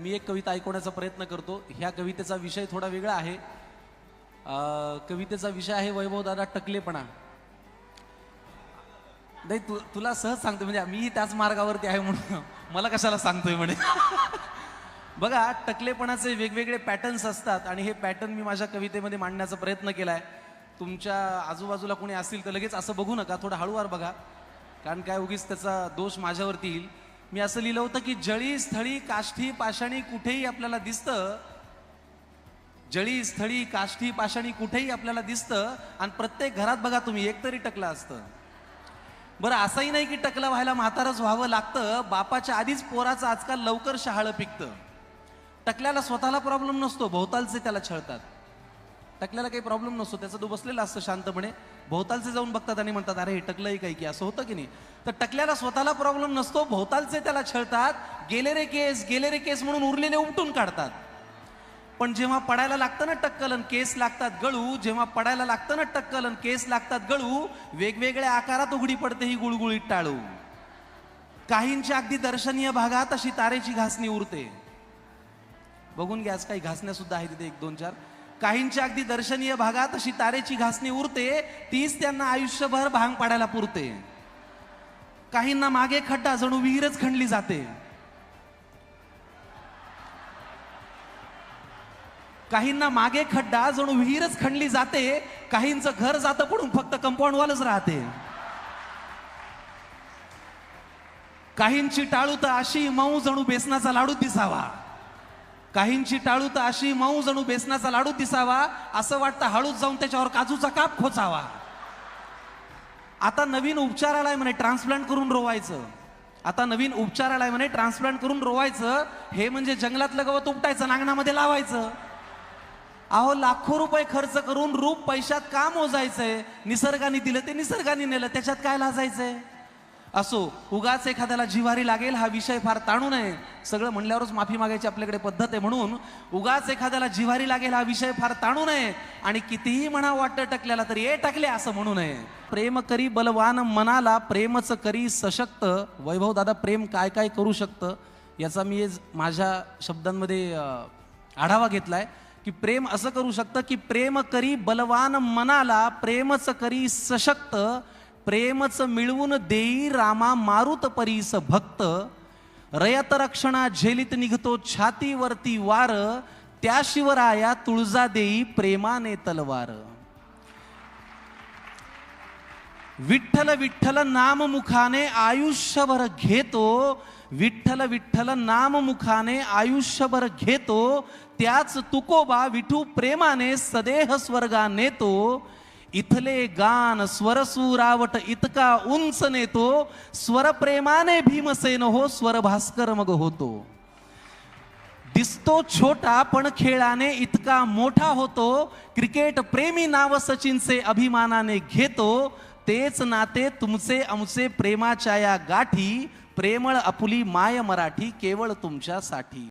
मी एक कविता ऐकवण्याचा प्रयत्न करतो. ह्या कवितेचा विषय थोडा वेगळा आहे. कवितेचा विषय आहे वैभव दादा टकलेपणा. नाही तुला सहज सांगतो, म्हणजे मी त्याच मार्गावरती आहे म्हणून मला कशाला सांगतोय म्हणे. बघा, टकलेपणाचे वेगवेगळे पॅटर्न्स असतात आणि हे पॅटर्न मी माझ्या कवितेमध्ये मांडण्याचा प्रयत्न केलाय. तुमच्या आजूबाजूला कोणी असतील तर लगेच असं बघू नका, थोडं हळूवार बघा, कारण काय उगीच त्याचा दोष माझ्यावरती येईल. मी असं लिहिलं होतं की जळी स्थळी काष्ठी पाषाणी कुठेही आपल्याला दिसतं, जळी स्थळी काष्ठी पाषाणी कुठेही आपल्याला दिसतं, आणि प्रत्येक घरात बघा तुम्ही एकतरी टकलं असतं. बरं, असंही नाही की टकलं व्हायला म्हातारच व्हावं लागतं, बापाच्या आधीच पोराचं आजकाल लवकर शहाळं पिकतं. टकल्याला स्वतःला प्रॉब्लेम नसतो, भोवतालचे त्याला छळतात. टकल्याला काही प्रॉब्लेम नसतो, त्याचं तो बसलेला असतं शांतपणे, भोवतालचे जाऊन बघतात आणि म्हणतात अरे हे टकलंही काही की, असं होतं की नाही. तर टकल्याला स्वतःला प्रॉब्लेम नसतो, भोवतालचे त्याला छळतात, गेले रे केस म्हणून उरलेले उपटून काढतात. पण जेव्हा पडायला लागतं ना टक्कलन केस लागतात गळू, जेव्हा पडायला लागतं ना टक्कलन केस लागतात गळू, वेगवेगळ्या आकारात उघडी पडते ही गुळगुळीत टाळू. काहींच्या अगदी दर्शनीय भागात अशी तारेची घासणी उरते. बघून घ्या, काही घासण्या सुद्धा आहेत तिथे 1-2-4. काहींच्या अगदी दर्शनीय भागात अशी तारेची घासणी उरते, तीच त्यांना आयुष्यभर भांग पाडायला पुरते. काहींना मागे खड्डा जणू विहीरच खणली जाते. काहींना मागे खड्डा जणू विहीरच खणली जाते. काहींचं घर जातं पडून, फक्त कंपाऊंड वॉलच राहते. काहींची टाळू तर अशी मऊ जणू बेसनाचा लाडू दिसावा. काहींची टाळू तर अशी मऊ जणू बेसनाचा लाडू दिसावा, असं वाटतं हळूच जाऊन त्याच्यावर काजूचा काप खोचावा. आता नवीन उपचार आलाय म्हणे ट्रान्सप्लांट करून रोवायचं. आता नवीन उपचार आलाय म्हणे ट्रान्सप्लांट करून रोवायचं. हे म्हणजे जंगलातलं गवत उपटायचं, नांगणामध्ये लावायचं. अहो, लाखो रुपये खर्च करून रूप पैशात का मोजायचंय? निसर्गाने दिलं ते निसर्गाने नेलं, त्याच्यात काय लाजायचंय? असो, उगाच एखाद्याला जिव्हारी लागेल हा विषय फार ताणू नये. सगळं म्हणल्यावरच माफी मागायची आपल्याकडे पद्धत आहे, म्हणून उगाच एखाद्याला जिव्हारी लागेल हा विषय फार ताणू नये. आणि कितीही म्हणा वाटतं टकल्याला तरी ए टकले असं म्हणू नये. प्रेम करी बलवान मनाला, प्रेमच करी सशक्त. वैभव दादा प्रेम काय काय करू शकतं याचा मी माझ्या शब्दांमध्ये आढावा घेतलाय. की प्रेम असं करू शकतं की प्रेम करी बलवान मनाला, प्रेमच करी सशक्त. प्रेमच मिळवून देई रामा मारुत परीस भक्त. रयत रक्षणा झेलीत निघतो छातीवरती वार, त्या शिवराया तुळजा देई प्रेमाने तलवार. विठ्ठल विठ्ठल नाम मुखाने आयुष्यभर घेतो, विठ्ठल विठ्ठल नाम मुखाने आयुष्यभर घेतो. त्याच तुकोबा विठू प्रेमाने सदेह स्वर्गा नेतो. इथले गान स्वरसुरावट इतका उंच नेतो, स्वर प्रेमाने भीमसेन हो स्वर भास्कर मग होतो. दिसतो छोटा पण खेळाने इतका मोठा होतो. क्रिकेट प्रेमी नाव सचिनचे अभिमानाने घेतो. तेच नाते तुमचे आमचे प्रेमाच्या या गाठी, प्रेमळ आपुली माय मराठी केवळ तुमच्यासाठी.